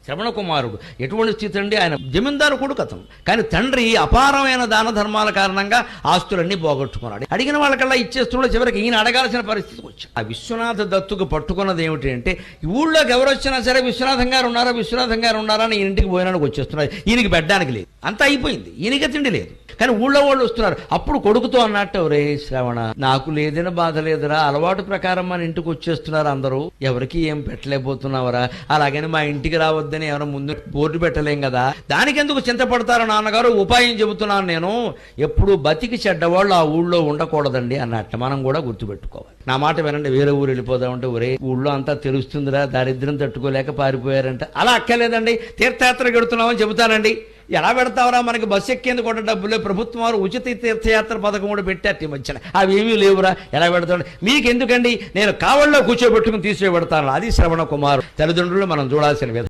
శ్రవణ కుమారుడు ఎటువంటి స్థితి అండి? ఆయన జమీందారు కొడుకు అతను. కానీ తండ్రి అపారమైన దాన ధర్మాల కారణంగా ఆస్తులన్నీ పోగొట్టుకున్నాడు. అడిగిన వాళ్ళకల్లా ఇచ్చేస్తున్నాడు. చివరికి ఈయన అడగాల్సిన పరిస్థితికి వచ్చాడు. ఆ విశ్వనాథ దత్తుకు పట్టుకున్నది ఏమిటి అంటే, ఊళ్ళోకి ఎవరు వచ్చినా సరే విశ్వనాథం గారు ఉన్నారా, విశ్వనాథం గారు ఉన్నారా అని ఇంటికి పోయినానికి వచ్చేస్తున్నారు. ఈయనకి పెట్టడానికి లేదు, అంతా అయిపోయింది. ఈయనకి తిండి లేదు, కానీ ఊళ్ళో వాళ్ళు వస్తున్నారు. అప్పుడు కొడుకుతో అన్నట్టు, రే శ్రవణ, నాకు లేదని బాధ లేదురా, అలవాటు ప్రకారం మన ఇంటికి వచ్చేస్తున్నారు అందరూ, ఎవరికి ఏం పెట్టలేకపోతున్నావరా, అలాగని మా ఇంటికి రావద్దని ఎవరు ముందు బోర్డు పెట్టలేం కదా, దానికెందుకు చింతపడతారు నాన్నగారు, ఉపాయం చెబుతున్నాను నేను, ఎప్పుడు బతికి చెడ్డవాళ్ళు ఆ ఊళ్ళో ఉండకూడదండి అన్నట్టు మనం కూడా గుర్తుపెట్టుకోవాలి. నా మాట వినండి, వేరే ఊరు వెళ్ళిపోదామంటే, ఒరే ఊళ్ళో అంతా తెలుస్తుందిరా, దారిద్ర్యం తట్టుకోలేక పారిపోయారంట. అలా అక్కర్లేదండి, తీర్థయాత్ర గెడుతున్నామని చెబుతానండి. ఎలా పెడతావరా, మనకి బస్సు ఎక్కేందుకు కూడా డబ్బులే, ప్రభుత్వం వారు ఉచిత తీర్థయాత్ర పథకం కూడా పెట్టారు ఈ మధ్యన, అవి ఏమీ లేవురా, ఎలా పెడతాడు, మీకెందుకండి, నేను కావల్లో కూర్చోబెట్టుకుని తీసుకుపెడతాను. అది శ్రవణ కుమారు తల్లిదండ్రులు మనం చూడాల్సిన విధానం.